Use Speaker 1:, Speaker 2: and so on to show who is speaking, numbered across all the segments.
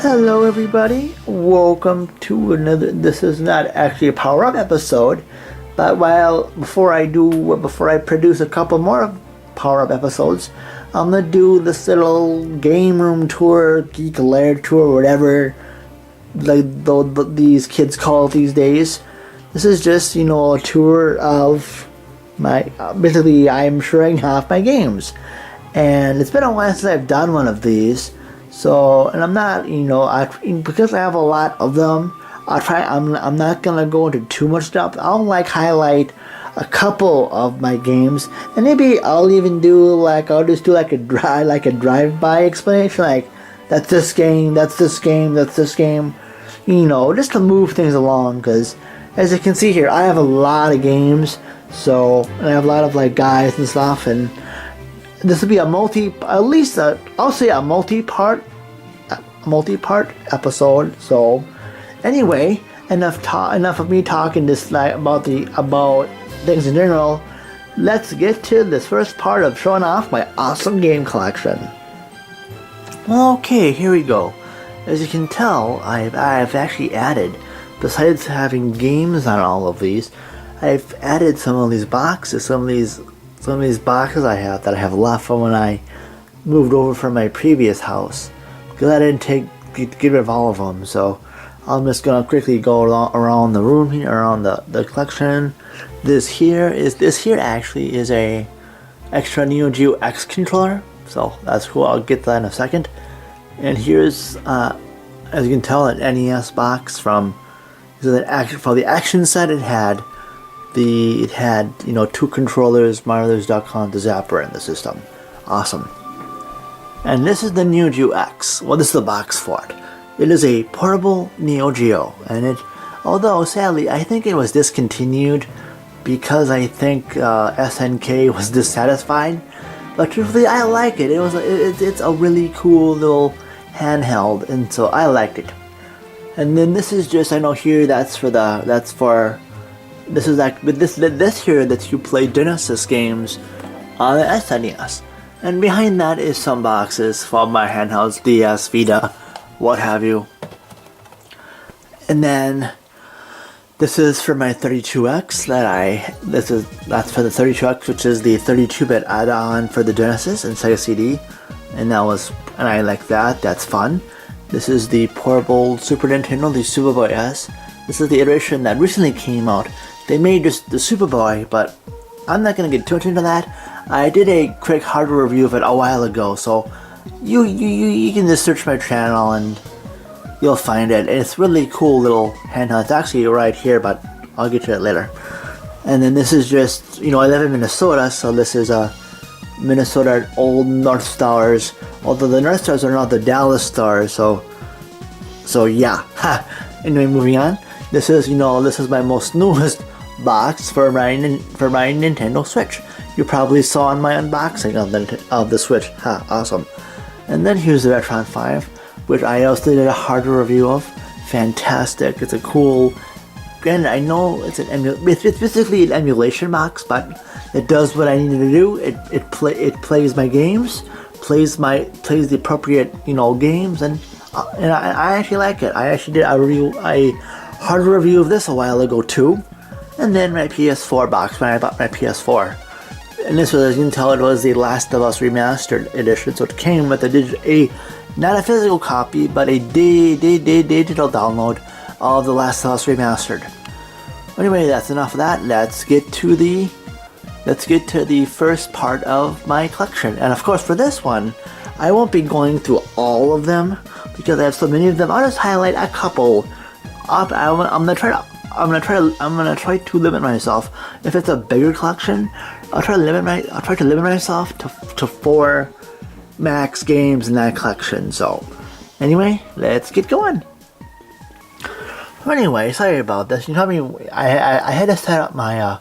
Speaker 1: Hello everybody, welcome to another, this is not actually a power-up episode, but before I produce a couple more power-up episodes, I'm gonna do this little game room tour, Geek, Lair tour, whatever these kids call it these days. This is just, a tour of basically I'm showing off my games. And it's been a while since I've done one of these. So, and I'm not, because I have a lot of them, I'm not going to go into too much stuff. I'll highlight a couple of my games, and maybe I'll even do I'll just do a drive-by explanation, that's this game, that's this game, that's this game, just to move things along, because as you can see here, I have a lot of games, and I have a lot of guys and stuff, and this will be a multi-part episode. So anyway, enough of me talking about things in general. Let's get to this first part of showing off my awesome game collection. Okay, here we go. As you can tell, I've actually added, besides having games on all of these, I've added some of these boxes, some of these boxes I have left from when I moved over from my previous house, because I didn't get rid of all of them. So I'm just gonna quickly go around the room here, around the collection. This here actually is a extra Neo Geo X controller, so that's cool. I'll get that in a second. And here's, as you can tell, an NES box for the action set. It had two controllers, Marvelous Duck Hunt, the Zapper in the system. Awesome. And this is the Neo Geo X. Well, this is the box for it. It is a portable Neo Geo, and although sadly I think it was discontinued because I think SNK was dissatisfied. But truthfully, I like it. It's a really cool little handheld, and so I liked it. And then this is just, I know here this here lets you play Genesis games on the SNES. And behind that is some boxes for my handhelds, DS, Vita, what have you. And then this is for my 32X that's for the 32X, which is the 32-bit add-on for the Genesis and Sega CD. And I like that. That's fun. This is the portable Super Nintendo, the Superboy S. This is the iteration that recently came out. They made just the Superboy, but I'm not going to get too much into that. I did a quick hardware review of it a while ago, so you can just search my channel and you'll find it. It's really cool little handheld. It's actually right here, but I'll get to it later. And then this is just, I live in Minnesota, so this is a Minnesota Old North Stars. Although the North Stars are not the Dallas Stars, so yeah. Anyway, moving on. This is my most newest box for my Nintendo Switch. You probably saw in my unboxing of the Switch. Awesome. And then here's the Retron 5, which I also did a hardware review of. Fantastic. It's a cool. Granted, I know it's basically an emulation box, but it does what I needed to do. It plays my games, plays the appropriate games, and I actually like it. I actually did a hardware review of this a while ago too. And then my PS4 box when I bought my PS4. And this was, as you can tell, it was the Last of Us Remastered edition, so it came with not a physical copy, but a digital download of the Last of Us Remastered. Anyway, that's enough of that. Let's get to the first part of my collection. And of course, for this one, I won't be going through all of them because I have so many of them. I'll just highlight a couple. I'm gonna try to limit myself. If it's a bigger collection, I'll try to limit myself to 4 max games in that collection. So, anyway, let's get going. Anyway, sorry about this. I had to set up my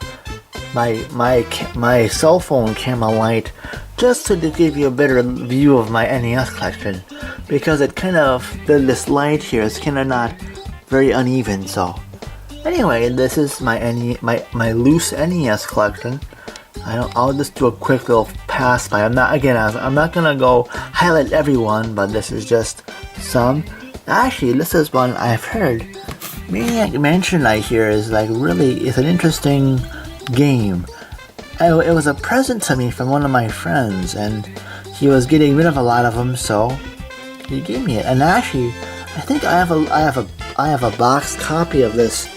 Speaker 1: cell phone camera light just to give you a better view of my NES collection, because this light here is kind of not very uneven. So anyway, this is my loose NES collection. I'll just do a quick little pass by. I'm not gonna go highlight everyone, but this is just some. Actually, this is one I've heard Maniac Mansion I hear is like really, it's an interesting game. It was a present to me from one of my friends, and he was getting rid of a lot of them, so he gave me it. And actually, I think I have a boxed copy of this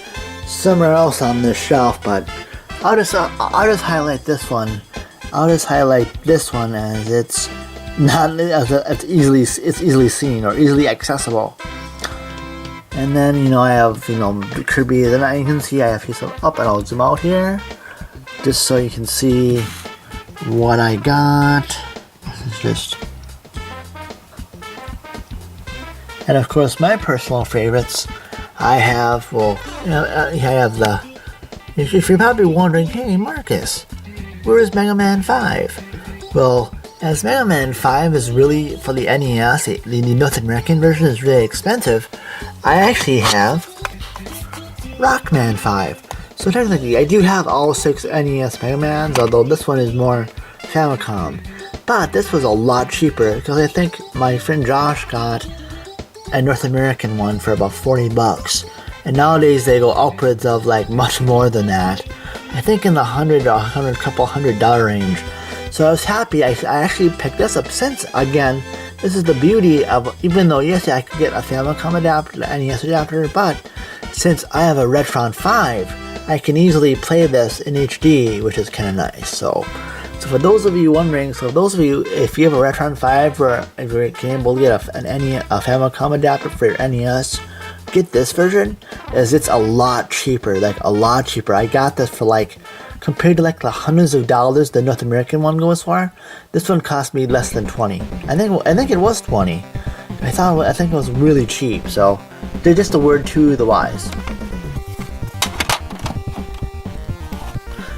Speaker 1: somewhere else on this shelf, but I'll just highlight this one. I'll just highlight this one as it's not it's easily seen or easily accessible. And then I have Kirby. Then you can see I have some up, and I'll zoom out here just so you can see what I got. This is just, and of course my personal favorites. I have I have the. If you're probably wondering, hey Marcus, where is Mega Man 5? Well, as Mega Man 5 is really for the NES, the North American version is really expensive. I actually have Rockman 5. So technically, I do have all 6 NES Mega Mans, although this one is more Famicom. But this was a lot cheaper because I think my friend Josh got a North American one for about $40. And nowadays they go upwards of like much more than that. I think in the couple $100 range. So I was happy I actually picked this up, since again, this is the beauty of, even though yes I could get a Famicom adapter, an NES adapter, but since I have a Retron 5, I can easily play this in HD, which is kind of nice. So for those of you wondering, if you have a Retron 5 or if you're able to get a Famicom adapter for your NES, get this version, as it's a lot cheaper, I got this for compared to the hundreds of dollars the North American one goes for, this one cost me less than 20. I think it was 20. I think it was really cheap. So they're just a word to the wise.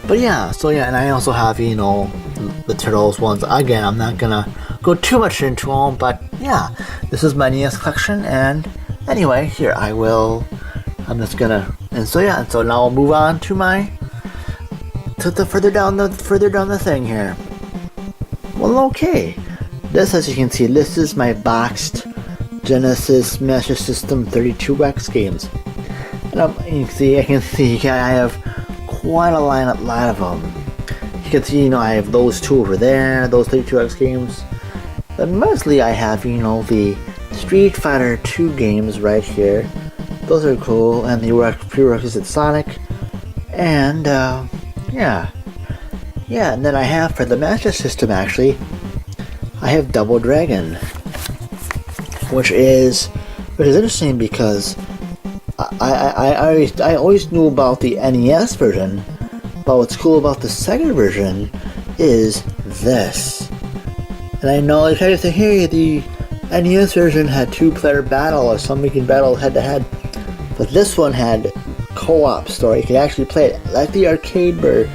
Speaker 1: But yeah, and I also have the Turtles ones. Again, I'm not gonna go too much into them, but yeah, this is my NES collection. And anyway, here I'm just gonna, so now I'll move on to the further down the thing here. Well, okay. This, as you can see, this is my boxed Genesis Master System 32X games. And I can see I have quite a lot of them. You can see, I have those two over there, those 32X games. But mostly I have, the Street Fighter 2 games right here. Those are cool, and the prerequisite Sonic. And, yeah, and then I have, for the Master System actually, I have Double Dragon. Which is interesting because I always knew about the NES version, but what's cool about the Sega version is this. And I know they try to say, hey, the NES version had 2-player battle, or somebody can battle head-to-head, but this one had co-op story. You could actually play it like the arcade where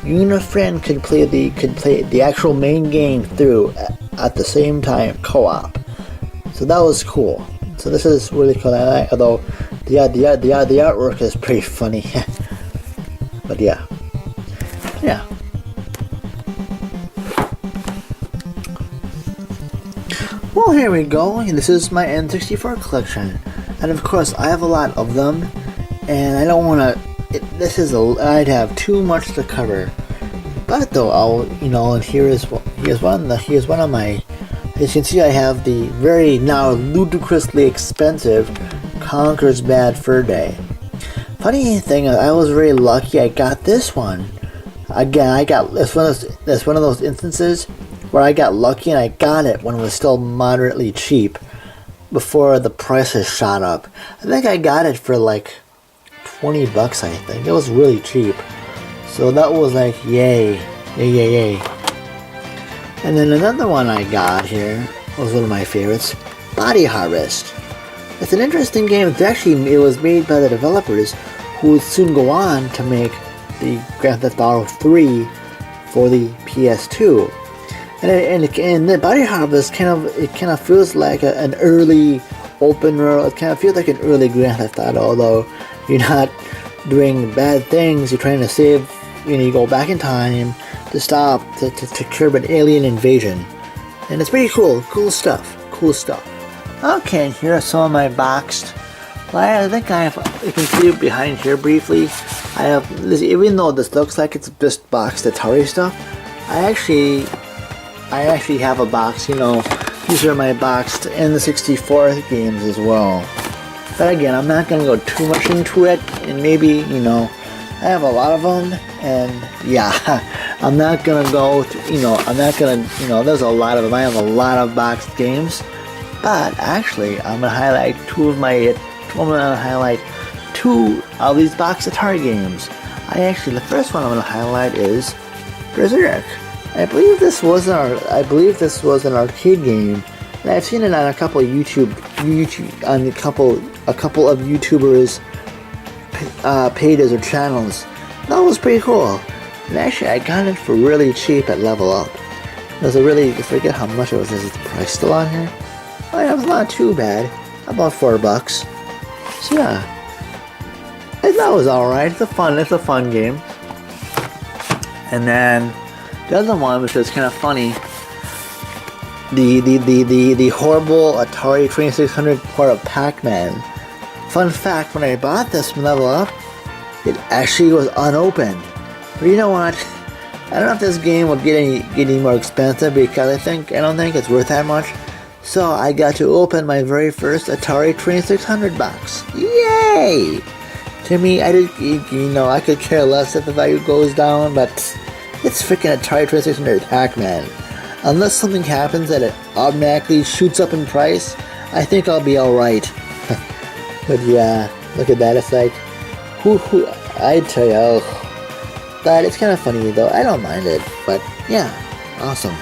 Speaker 1: you and a friend could play the actual main game through at the same time, co-op. So that was cool. So this is really cool. Although the artwork is pretty funny. But yeah. Well, here we go. This is my N64 collection, and of course I have a lot of them, and I don't want to. I'd have too much to cover. But though and here's one of my. As you can see, I have the very now ludicrously expensive Conker's Bad Fur Day. Funny thing, I was very lucky. I got this one. Again, it's one of those instances where I got lucky and I got it when it was still moderately cheap, before the prices shot up. I think I got it for $20. I think it was really cheap. So that was yay. And then another one I got here was one of my favorites, Body Harvest. It's an interesting game. It was made by the developers who would soon go on to make the Grand Theft Auto 3 for the PS2. And the Body Harvest kind of feels like an early open world. It kind of feels like an early Grand Theft Auto, although you're not doing bad things. You're trying to save. You go back in time to curb an alien invasion, and it's pretty cool stuff. Okay, and here are some of my boxed. Well, I think I have. You can see behind here briefly. I have this, even though this looks like it's just boxed Atari stuff. I actually have a box. You know, these are my boxed N64 games as well. But again, I'm not gonna go too much into it, and maybe, you know, I have a lot of them, and yeah, I'm not gonna go. I'm not gonna. There's a lot of them. I have a lot of boxed games, but actually, I'm gonna highlight two of these boxed Atari games. The first one I'm gonna highlight is Berserk. I believe this was an arcade game, and I've seen it on a couple of a couple of YouTubers' pages or channels. That was pretty cool. And actually, I got it for really cheap at Level Up. It was I forget how much it was. Is the price still on here? Oh yeah, it was not too bad. About $4. So yeah, I thought it was alright. It's a fun game. And then the other one, which is kind of funny, the horrible Atari 2600 port of Pac-Man. Fun fact: when I bought this from Level Up, it actually was unopened. But you know what? I don't know if this game will get any more expensive, because I don't think it's worth that much. So I got to open my very first Atari 2600 box. Yay! To me, I could care less if the value goes down, but it's freaking Atari 2600 Pac-Man. Unless something happens that it automatically shoots up in price, I think I'll be alright. But yeah, look at that. It's like, I tell you. But it's kind of funny though. I don't mind it. But yeah, awesome.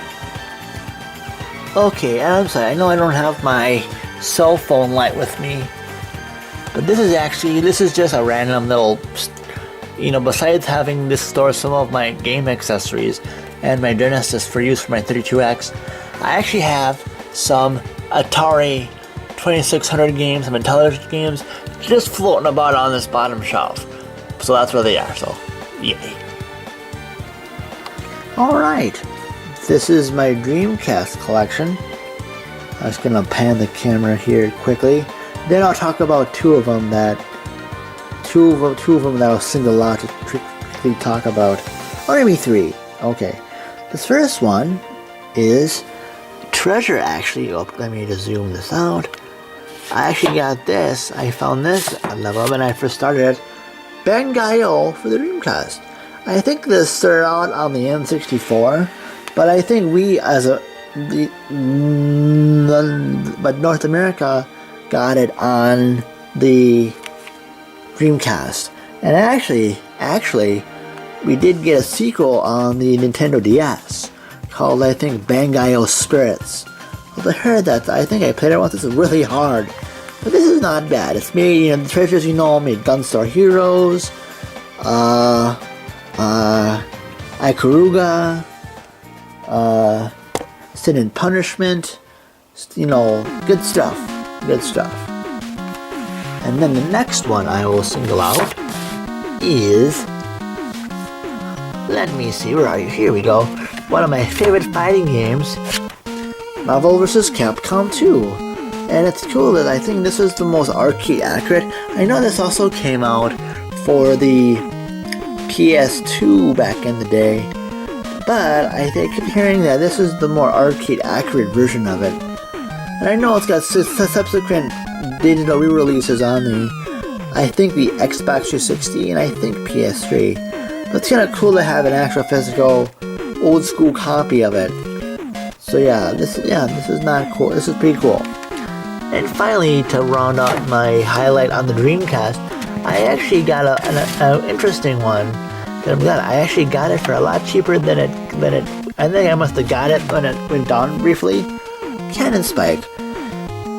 Speaker 1: Okay, I'm sorry. I know I don't have my cell phone light with me, but this is just a random little, besides having this store some of my game accessories and my Genesis for use for my 32X, I actually have some Atari 2600 games, some intelligent games, just floating about on this bottom shelf. So that's where they are, so yay. Alright. This is my Dreamcast collection. I'm just gonna pan the camera here quickly. Then I'll talk about two of them that I'll single out to quickly talk about. Or maybe three. Okay. This first one is Treasure, actually. Oh, let me just zoom this out. I actually got this. I found this at Level Up when I first started it. Bangai-O for the Dreamcast. I think this started out on the N64. But I think but North America got it on the Dreamcast. And actually, we did get a sequel on the Nintendo DS called, I think, Bangai-O Spirits. Well, I heard that. I think I played it once. It's really hard, but this is not bad. It's made, the treasures, made Gunstar Heroes, Ikaruga, Sin and Punishment, good stuff. And then the next one I will single out is, let me see, where are you? Here we go. One of my favorite fighting games, Marvel vs. Capcom 2. And it's cool that I think this is the most arcade accurate. I know this also came out for the PS2 back in the day, but I keep hearing that this is the more arcade accurate version of it. And I know it's got subsequent digital re-releases on I think the Xbox 360 and I think PS3. But it's kind of cool to have an actual physical old school copy of it. So this is not cool. This is pretty cool. And finally, to round out my highlight on the Dreamcast, I actually got an interesting one. I actually got it for a lot cheaper than it. I think I must have got it when it went down briefly. Cannon Spike.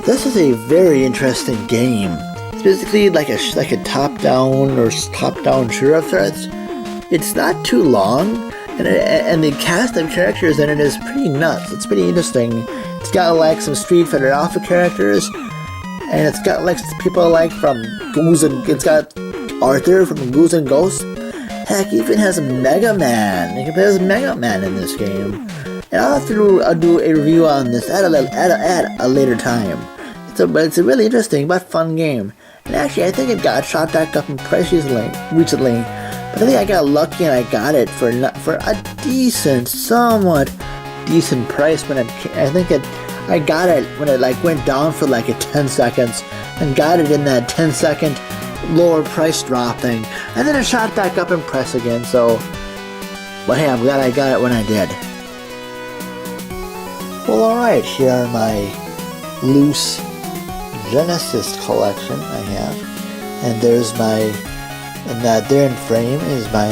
Speaker 1: This is a very interesting game. It's basically like a top-down shooter of sorts. It's not too long, and the cast of characters in it is pretty nuts. It's pretty interesting. It's got some Street Fighter Alpha characters, and it's got people from Goose and it's got Arthur from Goose and Ghost. Heck, even has Mega Man. You can play as Mega Man in this game. And I'll have to do a review on this at a later time. It's a really interesting but fun game. And actually, I think it got shot back up in price recently. But I think I got lucky and I got it for a somewhat decent price when I got it when it like went down for like 10 seconds and got it in that 10-second lower price drop thing, and then it shot back up in price again. So, but hey, I'm glad I got it when I did. Well, alright, here are my loose Genesis collection I have, and there's and that there in frame is my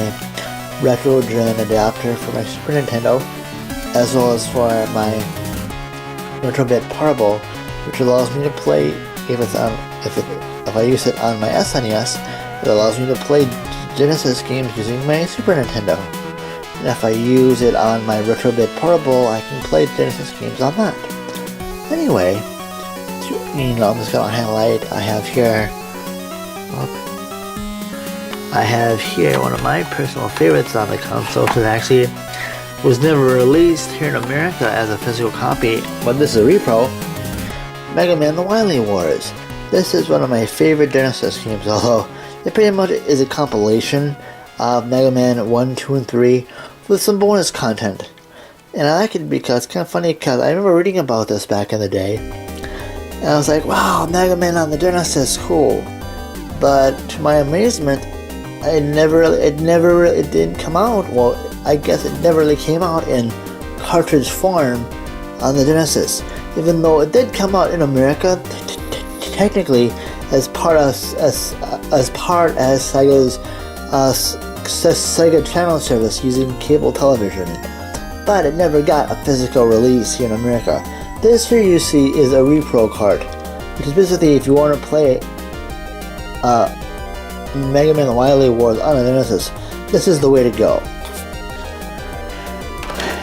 Speaker 1: retro gen adapter for my Super Nintendo, as well as for my Retrobit Portable, which allows me to play if I use it on my SNES, it allows me to play Genesis games using my Super Nintendo. And if I use it on my Retrobit Portable, I can play Genesis games on that. Anyway, I'm just gonna highlight. I have here one of my personal favorites on the console, because actually was never released here in America as a physical copy, but this is a repro. Mega Man: The Wily Wars. This is one of my favorite Genesis games, although it pretty much is a compilation of Mega Man 1, 2, and 3 with some bonus content. And I like it because it's kind of funny, because I remember reading about this back in the day, and I was like, wow, Mega Man on the Genesis, cool. But to my amazement, it didn't come out. Well, I guess it never really came out in cartridge form on the Genesis, even though it did come out in America technically as part as Sega's Sega Channel service using cable television, but it never got a physical release here in America. This here you see is a repro cart, which is basically if you want to play Mega Man: The Wily Wars on the Genesis, this is the way to go.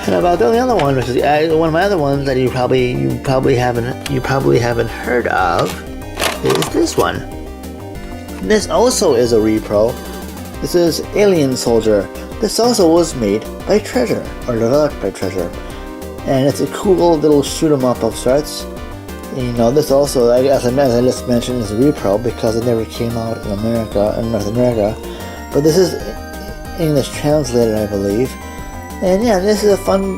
Speaker 1: And about the only other one, which is one of my other ones that you probably haven't heard of, is this one. This also is a repro. This is Alien Soldier. This also was made by Treasure, or developed by Treasure, and it's a cool little shoot 'em up of sorts. This also, as I just mentioned, is a repro because it never came out in North America. But this is English translated, I believe. And yeah, this is a fun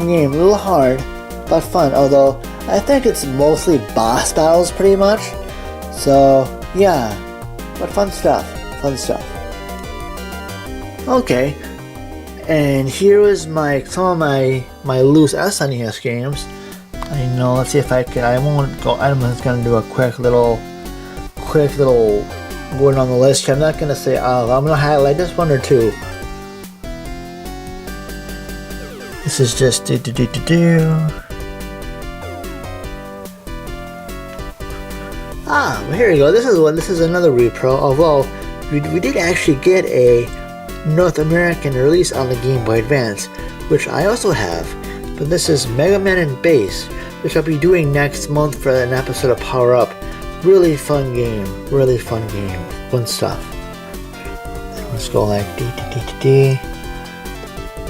Speaker 1: game. A little hard, but fun. Although I think it's mostly boss battles, pretty much. So yeah, but fun stuff. Okay, and here is some of my loose SNES games. Let's see if I can. I'm just gonna do a quick little going on the list here. I'm not gonna say all. I'm gonna highlight just one or two. This is just well, here we go. This is another repro. Although we did actually get a North American release on the Game Boy Advance, which I also have. But this is Mega Man and Bass, which I'll be doing next month for an episode of Power Up. Really fun game. Fun stuff. Let's go like D.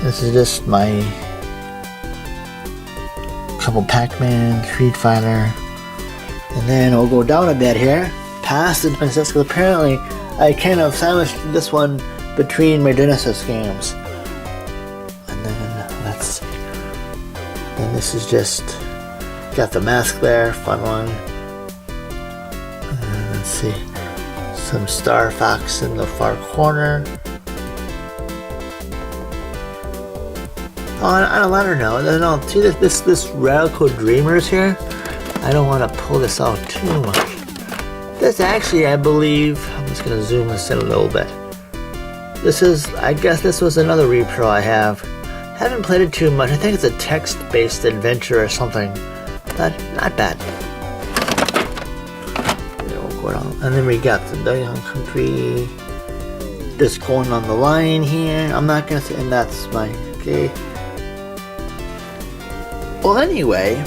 Speaker 1: This is just my couple Pac-Man, Street Fighter, and then we'll go down a bit here, past the Genesis, because apparently I kind of sandwiched this one between my Genesis games. And then let's see. And this is just got the mask there, fun one. And let's see, some Star Fox in the far corner. On a lighter note, see this Radical Dreamers here? I don't want to pull this out too much. This actually, I believe, I'm just going to zoom this in a little bit. I guess this was another repro I have. Haven't played it too much. I think it's a text-based adventure or something. Not bad. And then we got the Young Country just going on the line here. I'm not going to say, and that's my, okay. Well, anyway,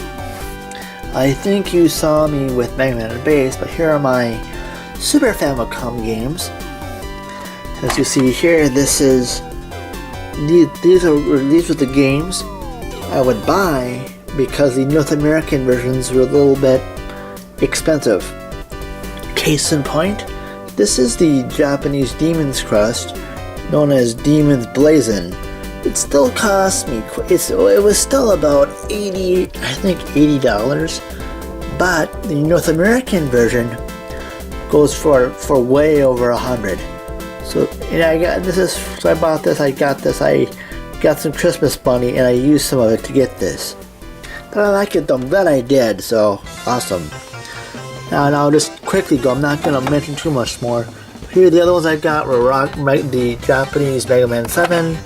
Speaker 1: I think you saw me with Mega Man and Bass, but here are my Super Famicom games. As you see here, these were the games I would buy because the North American versions were a little bit expensive. Case in point, this is the Japanese Demon's Crust, known as Demon's Blazon. It still cost me, it was still about $80, but the North American version goes for way over $100. So, and I bought this, I got some Christmas money, and I used some of it to get this. But I like it, I'm glad I did, so awesome. Now I'll just quickly go, I'm not going to mention too much more. Here the other ones I got were the Japanese Mega Man 7,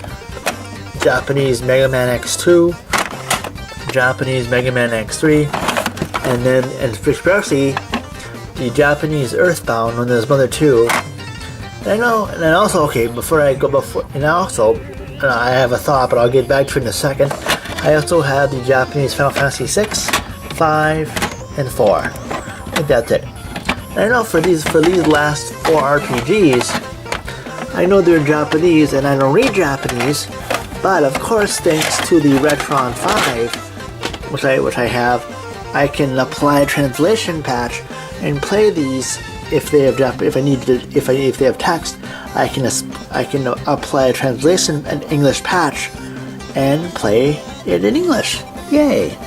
Speaker 1: Japanese Mega Man X2, Japanese Mega Man X3, and then especially the Japanese Earthbound when there's Mother 2. And also, okay, I have a thought, but I'll get back to it in a second. I also have the Japanese Final Fantasy 6, 5, and 4. I think that's it. And I know for these last 4 RPGs, I know they're Japanese and I don't read Japanese, but of course, thanks to the Retron 5, which I have, I can apply a translation patch and play these if they have if they have text. I can apply a translation and English patch and play it in English. Yay!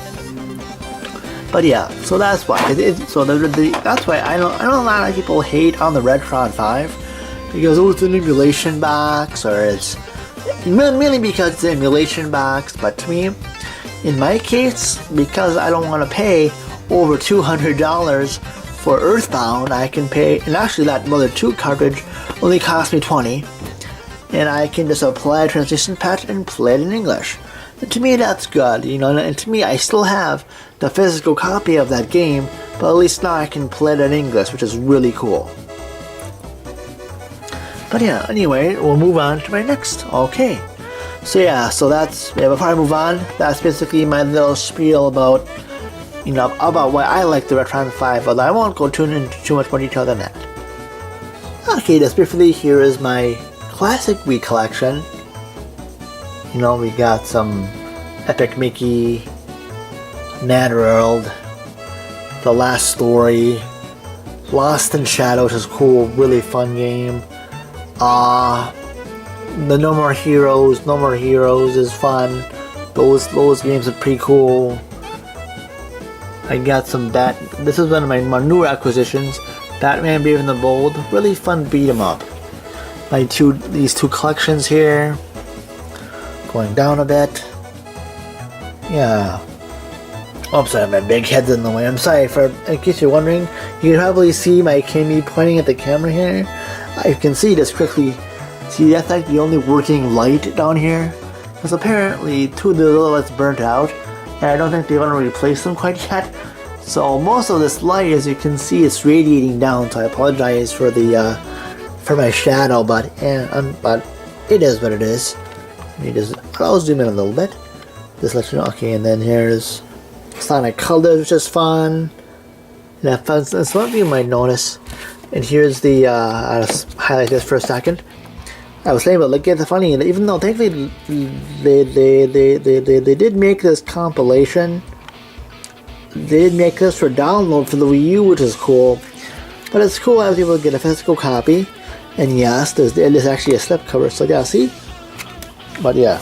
Speaker 1: But yeah, so that's why. That's why I know a lot of people hate on the Retron 5 because it's an emulation box, or it's mainly because it's an emulation box. But to me, in my case, because I don't want to pay over $200 for Earthbound, I can pay, and actually that Mother 2 cartridge only cost me $20, and I can just apply a translation patch and play it in English. And to me, that's good, and to me, I still have the physical copy of that game, but at least now I can play it in English, which is really cool. But yeah, anyway, we'll move on to my next. Okay. So that's, before I move on, that's basically my little spiel about why I like the Retron 5, although I won't go into too much more detail than that. Okay, just briefly, here is my classic Wii collection. We got some Epic Mickey, Mad World, The Last Story, Lost in Shadow, which is cool, really fun game. The No More Heroes is fun. Those games are pretty cool. I got some this is one of my newer acquisitions, Batman Brave and the Bold. Really fun beat 'em up. These two collections here. Going down a bit. Yeah. Oh, I'm sorry, my big head's in the way. I'm sorry, in case you're wondering, you can probably see me pointing at the camera here. You can see this quickly. See, that's like the only working light down here. Because apparently 2 of the little lights burnt out, and I don't think they want to replace them quite yet. So most of this light, as you can see, is radiating down. So I apologize for for my shadow, but it is what it is. I'll zoom in a little bit. Just let you know. Okay, and then here's Sonic Colors, which is fun. And that's one of you might notice. And here's the I'll just highlight this for a second. I was saying, but look at the funny, even though technically they did make this compilation, they did make this for download for the Wii U, which is cool. But it's cool I was able to get a physical copy, and yes, there's actually a slipcover. So yeah, see. But yeah,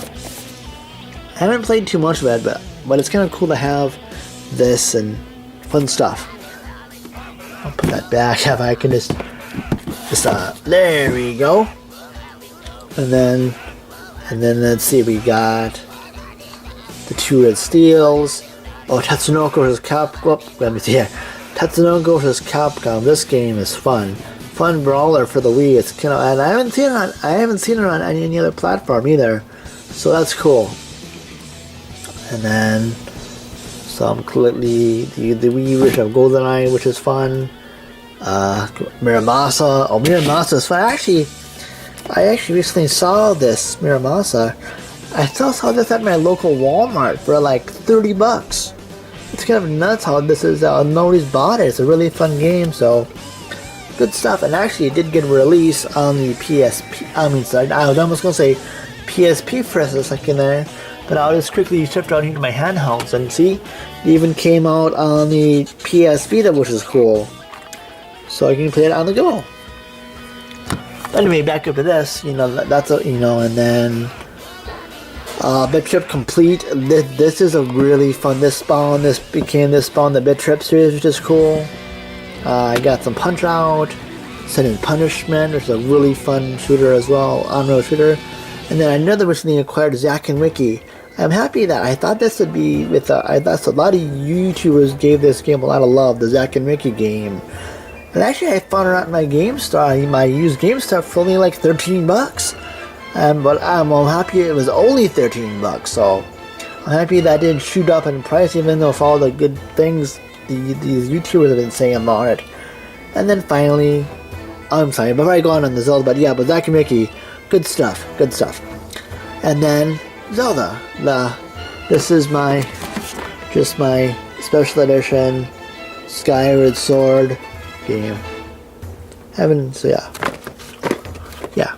Speaker 1: I haven't played too much of it, but it's kind of cool to have this and fun stuff. I'll put that back if I can just there we go. And then let's see, we got the 2 Red Steels. Oh, Tatsunoko vs. Capcom. Let me see here. Tatsunoko vs. Capcom. This game is fun. Fun brawler for the Wii. It's and I haven't seen it on any other platform either. So that's cool. And then some clearly the Wii version of GoldenEye, which is fun. Miramasa. Oh, Miramasa is fun. I actually recently saw this Miramasa. I still saw this at my local Walmart for like $30. It's kind of nuts how this is. Nobody's bought it. It's a really fun game. So good stuff. And actually, it did get released on the PSP. I was almost gonna say PSP for a second there, But I'll just quickly shift down here to my handhelds and see, it even came out on the PS Vita, which is cool. So I can play it on the go. Anyway, back up to this, that's a, and then Bit Trip Complete. This is a really fun. This became the Bit Trip series, which is cool. I got some Punch Out, Sudden Punishment, which is a really fun shooter as well, on-road shooter. And then another recently acquired Skakin Wiki. I'm happy that I thought this would be I thought a lot of YouTubers gave this game a lot of love, the Skakin Wiki game. And actually, I found it at my GameStop, my used GameStop, for only like $13. But I'm happy it was only $13. So I'm happy that didn't shoot up in price, even though of all the good things these YouTubers have been saying about it. And then finally, I'm sorry, before I go on the Zelda, but Skakin Wiki, good stuff. And then Zelda. This is my special edition Skyward Sword game. Yeah.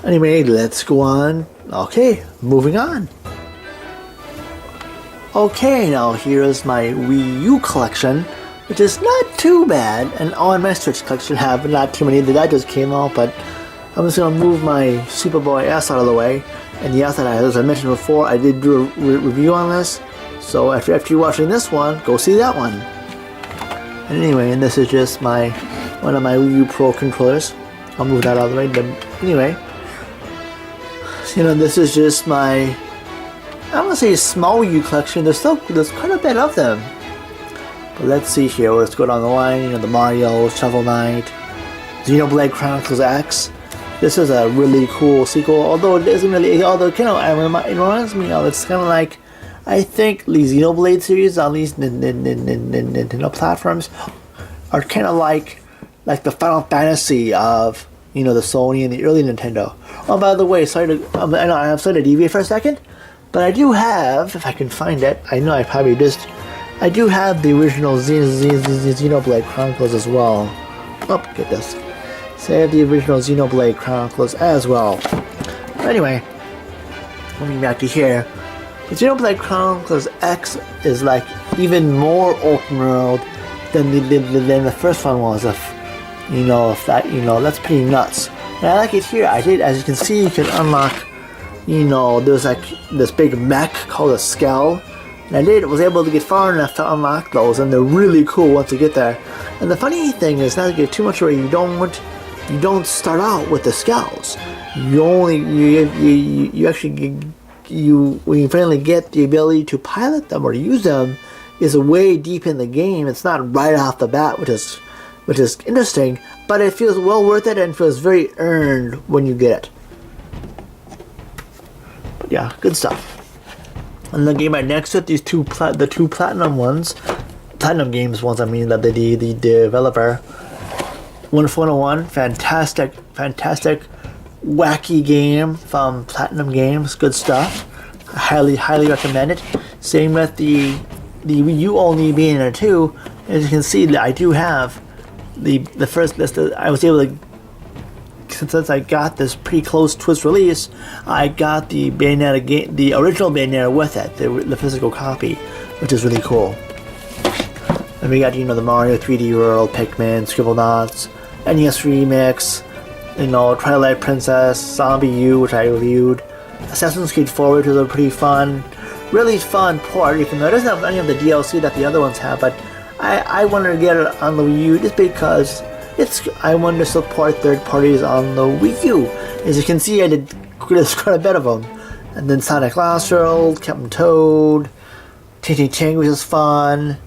Speaker 1: Anyway, let's go on. Okay, moving on. Okay, now here's my Wii U collection, which is not too bad, and my Switch collection have not too many that just came out, but I'm just going to move my Superboy S out of the way. And yes, as I mentioned before, I did do a review on this, so after you're watching this one, go see that one. And anyway, and this is just one of my Wii U Pro controllers. I'll move that out of the way, but anyway. This is just my, I don't want to say small Wii U collection, there's quite a bit of them. But let's see here, let's go down the line, the Mario, Shovel Knight, Xenoblade Chronicles X. This is a really cool sequel, although it isn't really, it reminds me of, it's kind of like, I think the Xenoblade series on these Nintendo platforms are kind of like the Final Fantasy of, the Sony and the early Nintendo. Oh, by the way, I'm sorry to deviate for a second, but I do have, if I can find it, I know I do have the original Xenoblade Chronicles as well. Oh, get this. So I have the original Xenoblade Chronicles as well. But anyway, moving back to here, the Xenoblade Chronicles X is like even more open world than the first one was. That's pretty nuts. And I like it here. As you can see, you can unlock, there's like this big mech called a Skell. And I was able to get far enough to unlock those, and they're really cool once you get there. And the funny thing is, not to get too much away, you don't start out with the Skells. When you finally get the ability to pilot them or use them, is way deep in the game. It's not right off the bat, which is interesting, but it feels well worth it and feels very earned when you get it. But yeah, good stuff. And the game right next to it, the two platinum games ones, that the developer, Wonderful 101, fantastic, wacky game from Platinum Games, good stuff. I highly recommend it. Same with the Wii U only being there too. As you can see, I do have the first list. I was able to, since I got this pretty close to its release, I got the Bayonetta game, the original Bayonetta with it, the physical copy, which is really cool. And we got the Mario 3D World, Pikmin, Scribblenauts, NES Remix, Twilight Princess, Zombie U, which I reviewed, Assassin's Creed 4, which was a pretty really fun port, even though it doesn't have any of the DLC that the other ones have, but I wanted to get it on the Wii U just because I wanted to support third parties on the Wii U. As you can see, I did quite a bit of them. And then Sonic Lost World, Captain Toad, Ting Ting, which is fun,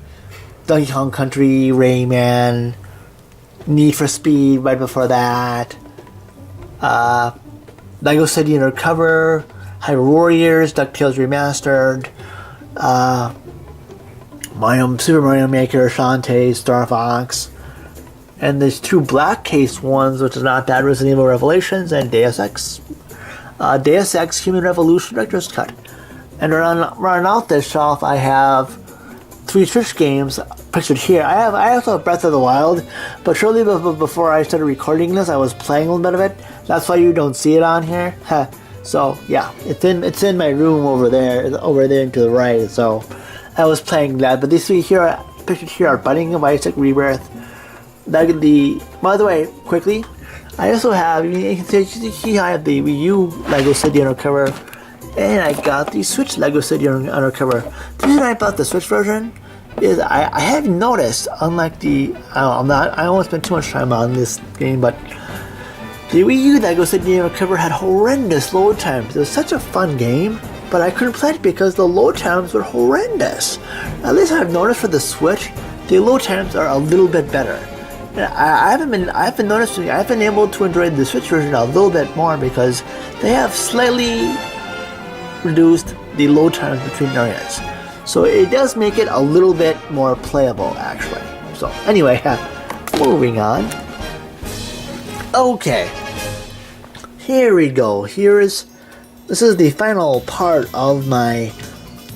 Speaker 1: Donkey Kong Country, Rayman, Need for Speed right before that, Lego City Undercover, Hyrule Warriors, DuckTales Remastered, Super Mario Maker, Shantae, Star Fox, and there's two black case ones, which is not bad, Resident Evil Revelations and Deus Ex Human Revolution Director's Cut. And running out this shelf, I have 3 Switch games pictured here. I also have Breath of the Wild, but shortly before I started recording this, I was playing a little bit of it. That's why you don't see it on here. So yeah, it's in my room over there and to the right. So I was playing that. But these three here, pictured here, are Binding of Isaac Rebirth. By the way, quickly, I also have, you can see I have the Wii U Lego City Undercover, and I got the Switch Lego City Undercover. The reason I bought the Switch version is I have noticed, unlike the, I won't spend too much time on this game, but the Wii U Lego City Undercover had horrendous load times. It was such a fun game, but I couldn't play it because the load times were horrendous. At least I've noticed for the Switch, the load times are a little bit better. And I've been able to enjoy the Switch version a little bit more because they have slightly reduced the load times between areas. So it does make it a little bit more playable, actually. So anyway, moving on. Okay, here we go. This is the final part of my.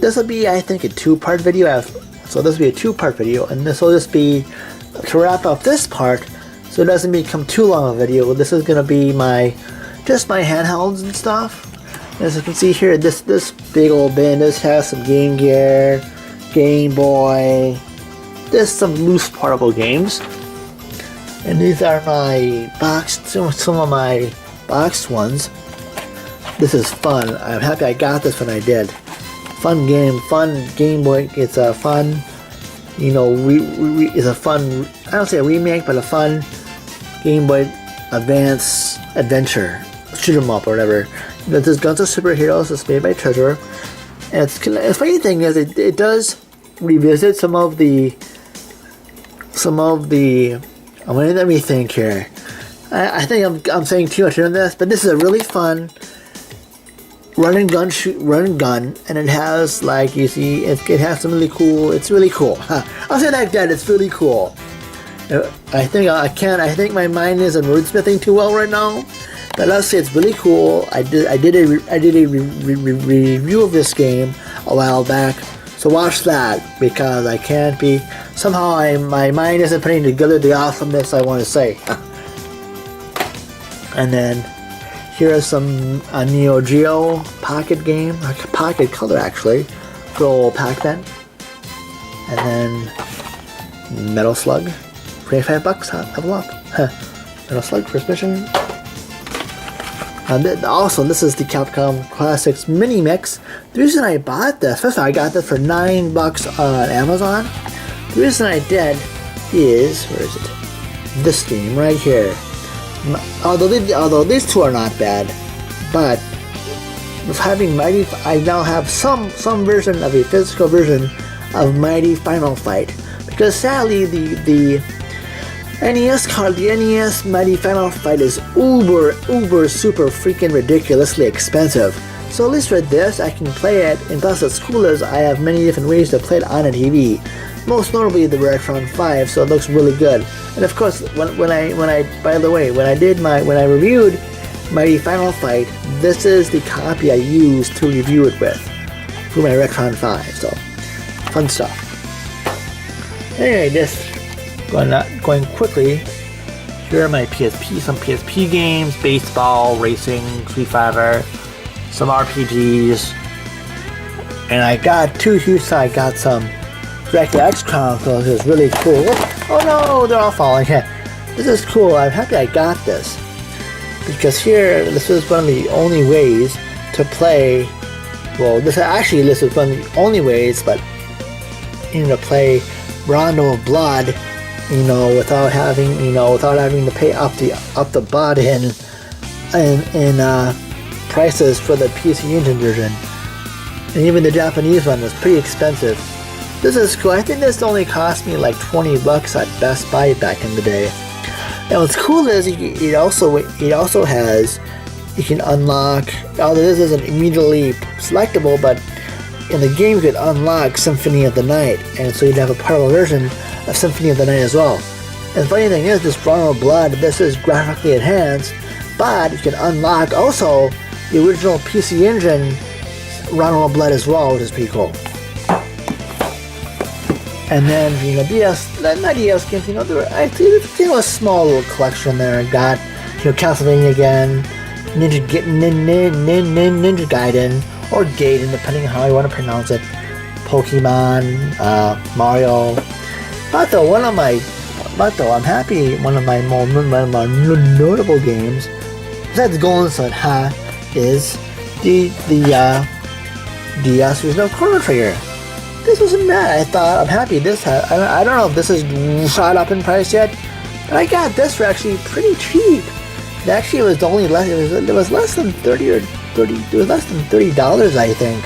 Speaker 1: This will be, I think, a two-part video. So this will be a two-part video, and this will just be to wrap up this part, so it doesn't become too long a video. This is gonna be just my handhelds and stuff. As you can see here, this big old bin. This has some Game Gear, Game Boy. There's some loose portable games, and these are my some of my boxed ones. This is fun. I'm happy I got this when I did. Fun Game Boy. It's a fun, it's a fun, I don't say a remake, but a fun Game Boy Advance adventure, shoot 'em up or whatever. This is Guns of Superheroes. It's made by Treasure, and the funny thing is it does revisit some of the. Let me think here. I think I'm saying too much on this, but this is a really fun run and gun, and it has, like you see, it has some really cool. It's really cool. I'll say like that. It's really cool. I think my mind isn't wordsmithing too well right now, but let's say it's really cool. I did a review of this game a while back, so watch that because I can't be somehow my mind isn't putting together the awesomeness I want to say. And then here is some Neo Geo Pocket game, Pocket Color actually, for old Pac-Man. And then Metal Slug, $25, level up. Metal Slug, first mission. Also, this is the Capcom Classics Mini Mix. The reason I bought this, first of all, I got this for $9 on Amazon. The reason I did is, where is it? This game right here. Although these two are not bad, but with having Mighty, I now have some version of a physical version of Mighty Final Fight, because sadly the NES Mighty Final Fight is uber super freaking ridiculously expensive. So at least with this I can play it, and plus what's cool is I have many different ways to play it on a TV. Most notably the Retron 5, so it looks really good. And of course, when I reviewed Mighty Final Fight, this is the copy I used to review it with for my Retron 5. So fun stuff. Anyway, going quickly. Here are my some PSP games: baseball, racing, Street Fighter, some RPGs, and I got two here. So I got some Dracula X Chronicles. Is really cool. Oh no, they're all falling. This is cool. I'm happy I got this because this is one of the only ways to play. Well, this is one of the only ways, but to play Rondo of Blood, without having to pay up the butt in prices for the PC Engine version, and even the Japanese one was pretty expensive. This is cool. I think this only cost me like $20 at Best Buy back in the day. And what's cool is it also has, you can unlock, although this isn't immediately selectable, but in the game you could unlock Symphony of the Night, and so you'd have a portable version of Symphony of the Night as well. And the funny thing is, this Rondo of Blood, this is graphically enhanced, but you can unlock also the original PC Engine Rondo of Blood as well, which is pretty cool. And then, my DS games, I think a small little collection there. I got, Castlevania again, Ninja Gaiden, or Gaiden, depending on how you want to pronounce it. Pokemon, Mario. But though I'm happy. One of my more notable games, besides Golden Sun, is the DS Original Chrono Trigger. This wasn't bad. I'm happy. I don't know if this is shot up in price yet, but I got this for actually pretty cheap. It actually was only less. It was less than $30. It was less than $30, I think,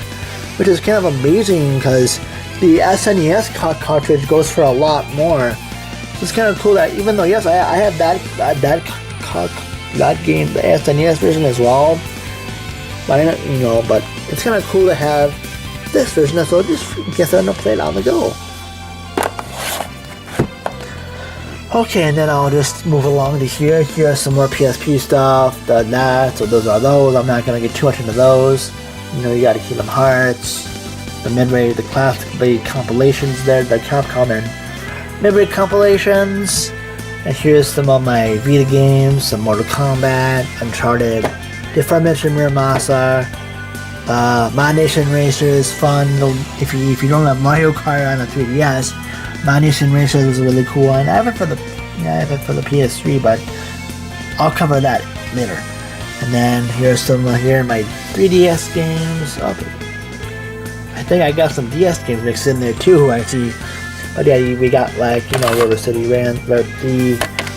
Speaker 1: which is kind of amazing because the SNES cartridge goes for a lot more. So it's kind of cool that even though yes, I have that game, the SNES version as well. But but it's kind of cool to have this version, so just guess I'm gonna play it on the go. Okay, and then I'll just move along to here. Here's some more PSP stuff, so those are those. I'm not gonna get too much into those. You gotta Kingdom Hearts, the Midway, the compilations there, the Capcom and Midway compilations. And here's some of my Vita games, some Mortal Kombat, Uncharted, the aforementioned Muramasa, My Nation Racers, fun. If you don't have Mario Kart on a 3DS, My Nation Racers is a really cool one. I have it for the PS3, but I'll cover that later. And then here's some my 3DS games. I think I got some DS games mixed in there too. I see. But yeah, we got River City the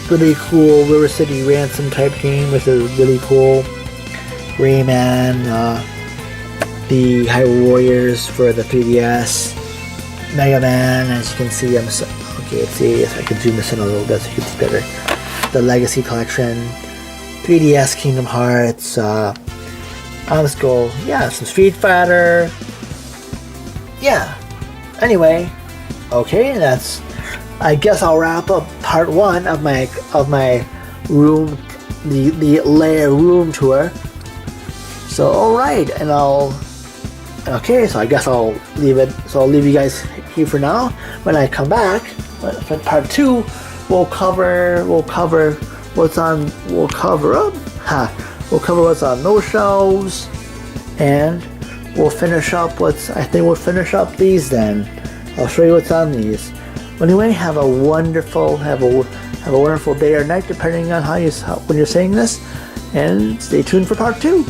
Speaker 1: really cool River City Ransom type game, which is really cool. Rayman, the Hyrule Warriors for the 3DS, Mega Man, as you can see, let's see if I can zoom this in a little bit so you can see better. The Legacy Collection, 3DS Kingdom Hearts, let's go, some Street Fighter, anyway, okay, I guess I'll wrap up part 1 of my room, the Lair room tour. So alright, and so I guess I'll leave it. So I'll leave you guys here for now. When I come back for part 2, we'll cover what's on those shelves, and we'll finish up these then. I'll show you what's on these. Anyway, have a wonderful day or night depending on when you're saying this, and stay tuned for part 2.